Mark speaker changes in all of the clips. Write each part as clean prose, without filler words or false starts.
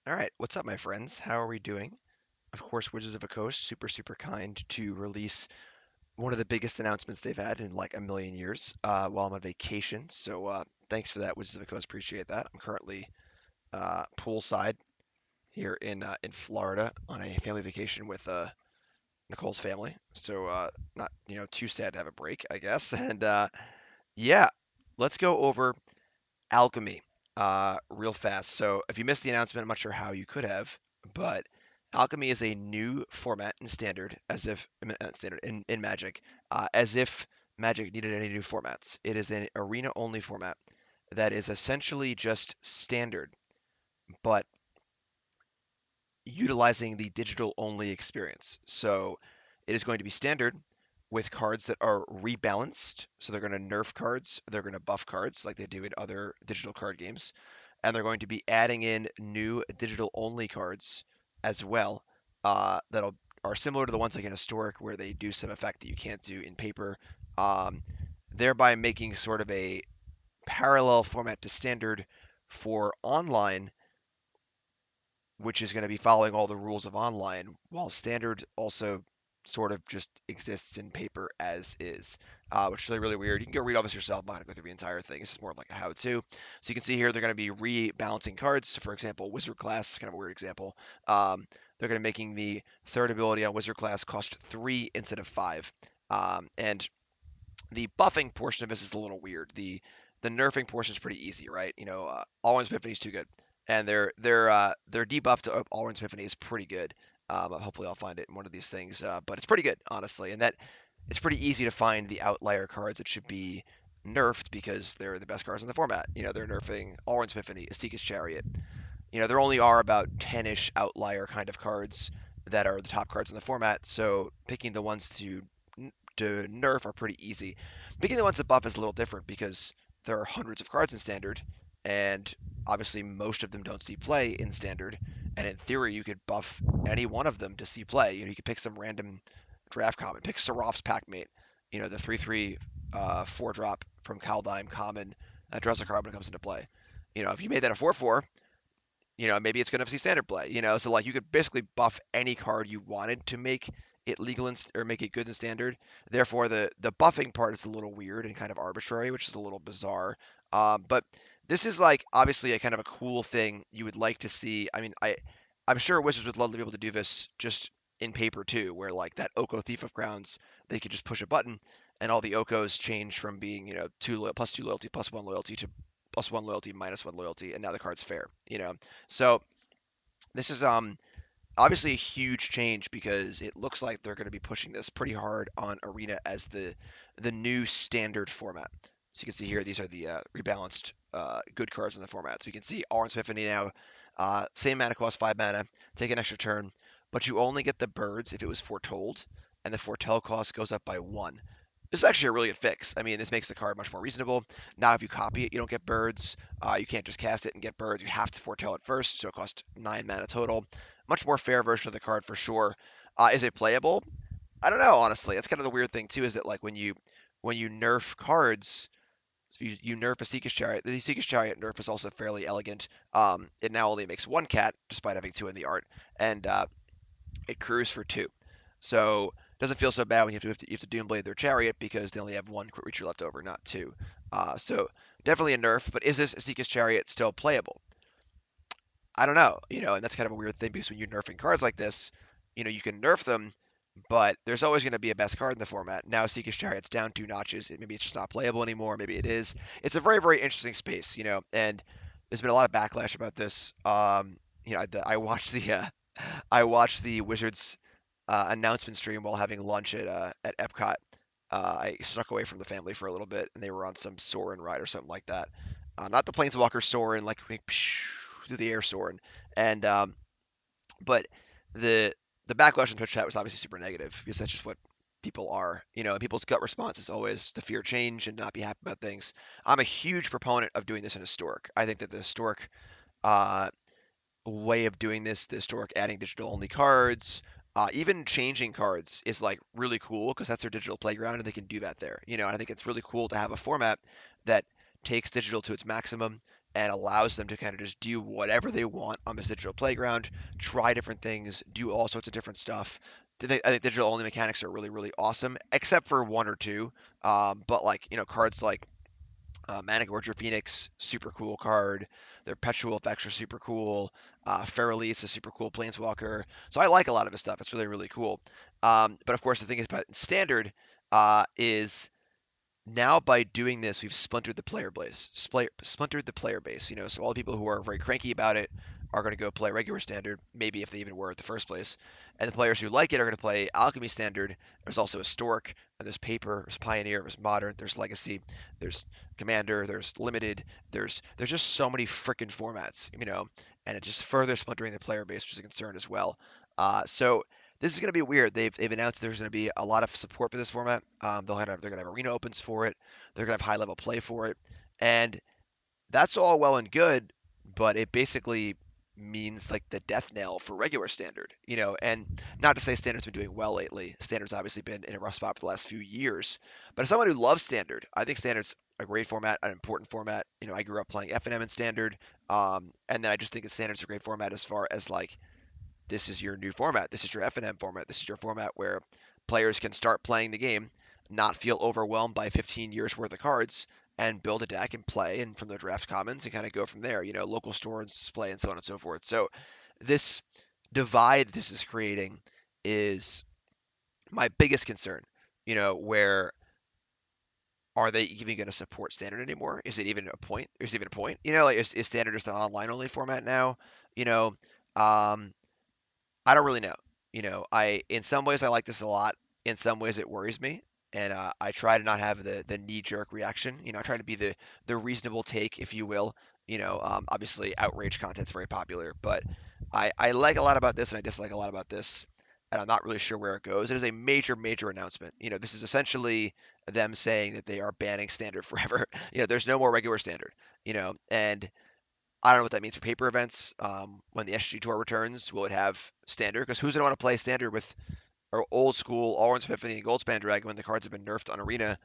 Speaker 1: All right, what's up, my friends? How are we doing? Of course, Wizards of the Coast, super kind to release one of the biggest announcements they've had in like a million years while I'm on vacation. So thanks for that, Wizards of the Coast. Appreciate that. I'm currently poolside here in Florida on a family vacation with Nicole's family. So not too sad to have a break, I guess. And yeah, let's go over Alchemy, real fast. So if you missed the announcement, I'm not sure how you could have, but Alchemy is a new format in Standard, as if Standard in Magic, as if Magic needed any new formats. It is an arena-only format that is essentially just Standard, but utilizing the digital-only experience. So it is going to be Standard with cards that are rebalanced. So they're going to nerf cards, they're going to buff cards like they do in other digital card games, and they're going to be adding in new digital only cards as well that are similar to the ones like in Historic where they do some effect that you can't do in paper, um, thereby making sort of a parallel format to Standard for online, which is going to be following all the rules of online, while Standard also sort of just exists in paper as is, which is really weird. You can go read all this yourself. I'm not going to go through the entire thing. It's more of like a how-to. So you can see here they're going to be rebalancing cards. So for example, Wizard class, kind of a weird example. They're going to be making the third ability on Wizard class cost 3 instead of 5. And the buffing portion of this is a little weird. The nerfing portion is pretty easy, right? All-One's Epiphany is too good, and their debuff to All-One's Epiphany is pretty good. Hopefully, I'll find it in one of these things, but it's pretty good, honestly. And that it's pretty easy to find the outlier cards that should be nerfed because they're the best cards in the format. They're nerfing All-One's Epiphany, Asika's Chariot. There only are about 10-ish outlier kind of cards that are the top cards in the format, so picking the ones to nerf are pretty easy. Picking the ones that buff is a little different because there are hundreds of cards in Standard, and obviously most of them don't see play in Standard. And in theory, you could buff any one of them to see play. You could pick some random draft common, pick Serap's Packmate, the 3/3 4 drop from Kaldheim common that draws a card when it comes into play. If you made that a 4/4, maybe it's going to see Standard play. So like you could basically buff any card you wanted to make it legal or make it good in Standard. Therefore, the buffing part is a little weird and kind of arbitrary, which is a little bizarre. But this is like obviously a kind of a cool thing you would like to see. I mean, I'm sure Wizards would love to be able to do this just in paper too, where like that Oko Thief of Crowns, they could just push a button and all the Okos change from being plus 2 loyalty plus 1 loyalty to plus 1 loyalty minus 1 loyalty, and now the card's fair. So this is obviously a huge change because it looks like they're going to be pushing this pretty hard on Arena as the new standard format. So you can see here these are the rebalanced good cards in the format. So you can see Orange Epiphany now, same mana cost 5 mana, take an extra turn, but you only get the birds if it was foretold, and the foretell cost goes up by 1. This is actually a really good fix. I mean, this makes the card much more reasonable. Now, if you copy it, you don't get birds. You can't just cast it and get birds. You have to foretell it first, so it costs 9 mana total. Much more fair version of the card for sure. Is it playable? I don't know, honestly. That's kind of the weird thing too, is that like when you nerf cards, so you nerf a Seeker's Chariot. The Seeker's Chariot nerf is also fairly elegant. It now only makes 1 cat, despite having 2 in the art, and it crews for 2. So it doesn't feel so bad when you have to Doomblade their chariot because they only have 1 creature left over, not 2. So definitely a nerf, but is this Asika's Chariot still playable? I don't know, and that's kind of a weird thing because when you're nerfing cards like this, you can nerf them, but there's always going to be a best card in the format. Now Asika's Chariot's down 2 notches. Maybe it's just not playable anymore. Maybe it is. It's a very interesting space, and there's been a lot of backlash about this. I watched the Wizards announcement stream while having lunch at Epcot. I snuck away from the family for a little bit, and they were on some Soarin' ride or something like that. Not the Planeswalker Soarin', like through the air Soarin'. And but the the backlash on Twitch chat was obviously super negative because that's just what people are. And people's gut response is always to fear change and not be happy about things. I'm a huge proponent of doing this in Historic. I think that the Historic uh, way of doing this, the Historic adding digital only cards, even changing cards is like really cool because that's their digital playground and they can do that there. And I think it's really cool to have a format that takes digital to its maximum and allows them to kind of just do whatever they want on this digital playground, try different things, do all sorts of different stuff. I think digital only mechanics are really, really awesome, except for one or two. But like, cards like Manic Orchard Phoenix, super cool card. Their Perpetual effects are super cool. Feralise, a super cool Planeswalker. So I like a lot of his stuff. It's really, really cool. But of course, the thing is about Standard is now by doing this, we've splintered the player base. So all the people who are very cranky about it are going to go play regular standard, maybe if they even were at the first place, and the players who like it are going to play Alchemy standard. There's also historic, and there's paper, there's pioneer, there's modern, there's legacy, there's commander, there's limited, there's just so many freaking formats, and it's just further splintering the player base, which is a concern as well. So this is going to be weird. They've announced there's going to be a lot of support for this format. They're going to have arena opens for it. They're going to have high level play for it, and that's all well and good, but it basically means like the death knell for regular standard. And not to say standard's been doing well lately. Standard's obviously been in a rough spot for the last few years, but as someone who loves standard, I think standard's a great format, an important format. I grew up playing F&M in standard, and then I just think that standard's a great format as far as like this is your new format. This is your F&M format. This is your format where players can start playing the game, not feel overwhelmed by 15 years worth of cards, and build a deck and play, and from the draft commons and kind of go from there. Local stores display and so on and so forth. So this divide this is creating is my biggest concern. Where are they even going to support standard anymore? Is it even a point? Is it even a point? Like is standard just an online only format now? You know, um, I don't really know. I in some ways I like this a lot. In some ways it worries me, and I try to not have the knee jerk reaction. I try to be the reasonable take, if you will. Obviously outrage content's very popular, but I like a lot about this and I dislike a lot about this, and I'm not really sure where it goes. It is a major major announcement. This is essentially them saying that they are banning standard forever. There's no more regular standard. And I don't know what that means for paper events. When the SG Tour returns, will it have standard? Because who's gonna want to play standard with or old school Orange Epiphany and Goldspan Dragon when the cards have been nerfed on Arena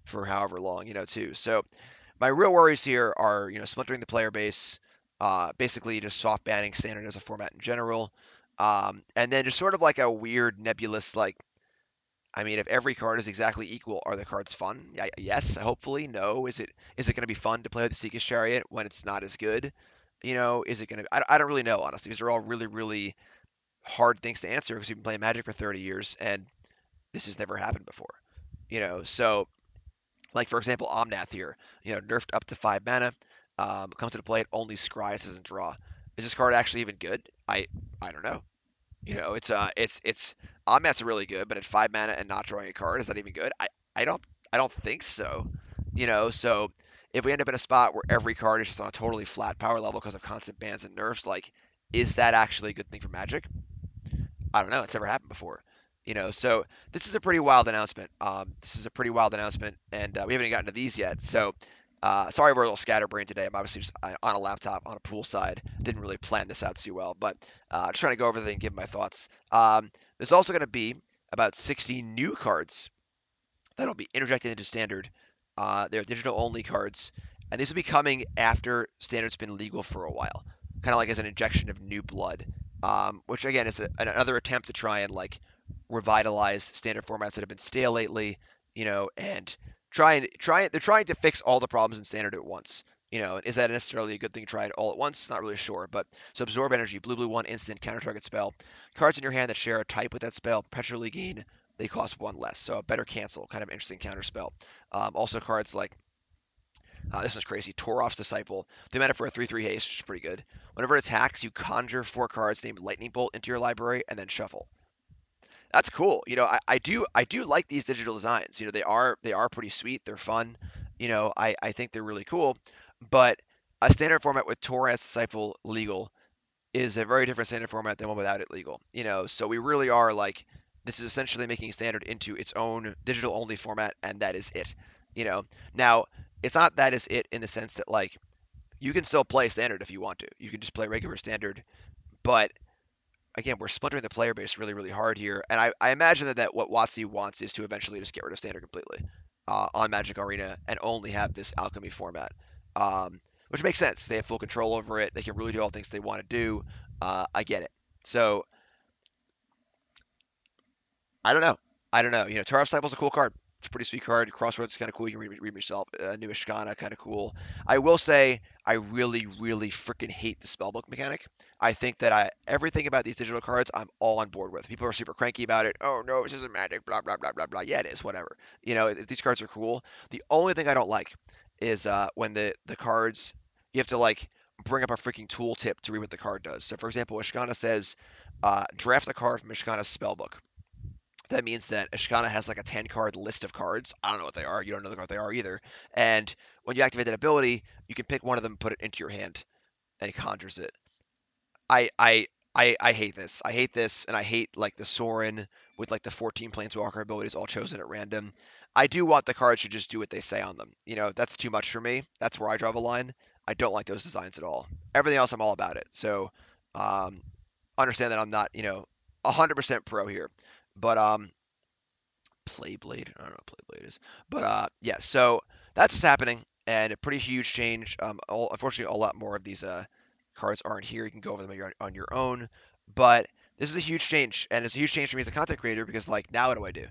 Speaker 1: for however long, too. So my real worries here are, splintering the player base, basically just soft banning standard as a format in general, and then just sort of like a weird nebulous like. I mean, if every card is exactly equal, are the cards fun? Yes, hopefully. No. Is it going to be fun to play with the Seeker's Chariot when it's not as good? Is it going to? I don't really know, honestly. These are all really, really hard things to answer because we've been playing Magic for 30 years and this has never happened before. So like for example, Omnath here, nerfed up to 5 mana, comes into play, it only scries, doesn't draw. Is this card actually even good? I don't know. It's Omnat's really good, but at 5 mana and not drawing a card, is that even good? I don't think so. So if we end up in a spot where every card is just on a totally flat power level because of constant bans and nerfs, like, is that actually a good thing for Magic? I don't know. It's never happened before. So this is a pretty wild announcement. This is a pretty wild announcement, and we haven't even gotten to these yet. So sorry we're a little scatterbrained today. I'm obviously just on a laptop on a poolside. Didn't really plan this out too well, but just trying to go over everything and give my thoughts. There's also going to be about 60 new cards that'll be interjected into standard. They're digital only cards, and these will be coming after standard's been legal for a while, kind of like as an injection of new blood. Which again is another attempt to try and like revitalize standard formats that have been stale lately, and they're trying to fix all the problems in standard at once. Is that necessarily a good thing to try it all at once? Not really sure, but so absorb energy, blue 1 instant counter target spell. Cards in your hand that share a type with that spell perpetually gain, they cost 1 less, so a better cancel, kind of interesting counter spell. Also cards like this one's crazy. Torof's Disciple. They mana for a 3/3 haste, which is pretty good. Whenever it attacks, you conjure 4 cards named Lightning Bolt into your library and then shuffle. That's cool. I do like these digital designs. They are pretty sweet. They're fun. I think they're really cool. But a standard format with Torres Disciple legal is a very different standard format than one without it legal. So we really are like this is essentially making standard into its own digital only format, and that is it. Now it's not that is it in the sense that like you can still play standard if you want to. You can just play regular standard, but again, we're splintering the player base really, really hard here, and I imagine that what WotC wants is to eventually just get rid of standard completely on Magic Arena and only have this alchemy format. Um, which makes sense. They have full control over it. They can really do all the things they want to do. I get it. So I don't know. I don't know. Torab Disciple's a cool card. It's a pretty sweet card. Crossroads is kind of cool. You can read yourself. New Ishkana, kind of cool. I will say, I really, really freaking hate the spellbook mechanic. I think that everything about these digital cards, I'm all on board with. People are super cranky about it. Oh no, this isn't Magic. Blah blah blah blah blah. Yeah, it is. Whatever. These cards are cool. The only thing I don't like is when the cards you have to like bring up a freaking tooltip to read what the card does. So for example, Ishkana says, draft a card from Ishkana's spellbook. That means that Ashkana has like a 10 card list of cards. I don't know what they are. You don't know what they are either. And when you activate that ability, you can pick one of them, put it into your hand, and it conjures it. I I I hate this. I hate this, and I hate like the Sorin with like the 14 Planeswalker abilities all chosen at random. I do want the cards to just do what they say on them. That's too much for me. That's where I draw the line. I don't like those designs at all. Everything else, I'm all about it. So um, understand that I'm not 100% pro here, but Playblade. I don't know what Playblade is, but yeah. So that's what's happening, and a pretty huge change. Unfortunately, a lot more of these cards aren't here. You can go over them on your own, but this is a huge change, and it's a huge change for me as a content creator because like now what do I do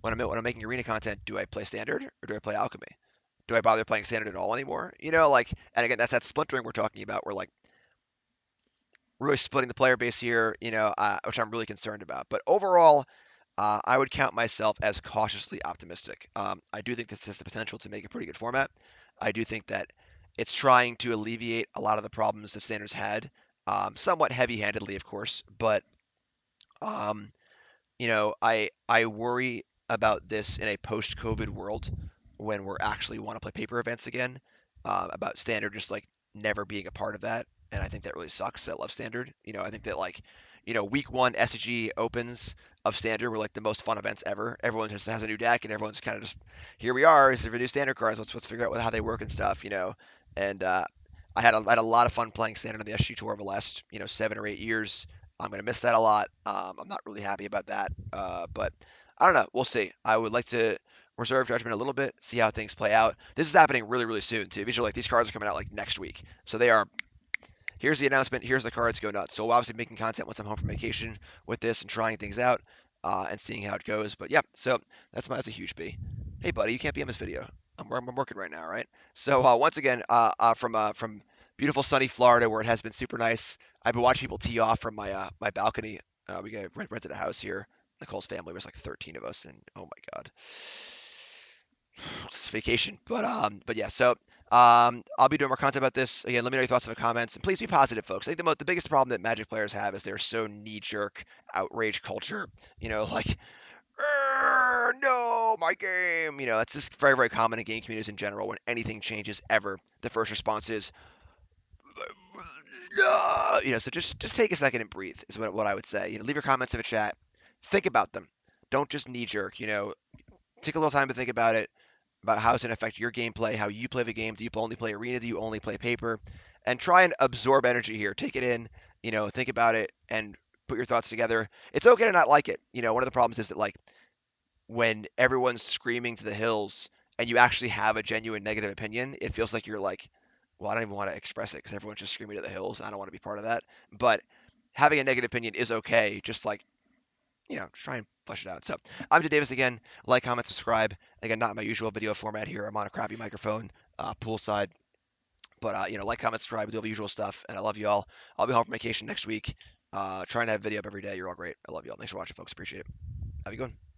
Speaker 1: when I'm making arena content? Do I play standard or do I play alchemy? Do I bother playing standard at all anymore? And again, that's that splintering we're talking about. Where like really splitting the player base here, which I'm really concerned about. But overall, I would count myself as cautiously optimistic. I do think this has the potential to make a pretty good format. I do think that it's trying to alleviate a lot of the problems that Standards had, somewhat heavy-handedly, of course. But um, I worry about this in a post-COVID world when we're actually want to play paper events again. About Standard just like never being a part of that, and I think that really sucks. I love Standard. I think that like week one SCG opens of Standard were like the most fun events ever. Everyone just has a new deck, and everyone's kind of just here we are. Is there new Standard cards? Let's figure out how they work and stuff. And I had a lot of fun playing Standard on the SG Tour over the last 7 or 8 years. I'm going to miss that a lot. I'm not really happy about that. But I don't know. We'll see. I would like to reserve judgment a little bit, see how things play out. This is happening really, really soon, too. These are like these cards are coming out like next week. So they are. Here's the announcement. Here's the cards. Go nuts. So we'll obviously making content once I'm home from vacation with this and trying things out and seeing how it goes. But yeah, so that's a huge B. Hey, buddy, you can't be in this video. I'm working right now, right? So once again, from beautiful sunny Florida where it has been super nice. I've been watching people tee off from my balcony. Rented a house here. Nicole's family was like 13 of us, and oh my god, it's vacation. But yeah, so I'll be doing more content about this. Again, let me know your thoughts in the comments, and please be positive, folks. I think the biggest problem that Magic players have is they're so knee-jerk outrage culture. Like no, my game. It's just very, very common in game communities in general. When anything changes ever, the first response is no. So just take a second and breathe is what I would say. Leave your comments in the chat. Think about them. Don't just knee jerk. Take a little time to think about how it's going to affect your gameplay, how you play the game. Do you only play arena? Do you only play paper? And try and absorb energy here. Take it in. Think about it and put your thoughts together. It's okay to not like it. One of the problems is that like when everyone's screaming to the hills and you actually have a genuine negative opinion, it feels like you're like, well, I don't even want to express it because everyone's just screaming to the hills. I don't want to be part of that. But having a negative opinion is okay. Just like, just try and flesh it out. So I'm Jay Davis again. Like, comment, subscribe. Again, not my usual video format here. I'm on a crappy microphone, poolside. But, like, comment, subscribe. We do all the usual stuff. And I love you all. I'll be home from vacation next week. Trying to have a video up every day. You're all great. I love you all. Thanks for watching, folks. Appreciate it. Have a good one.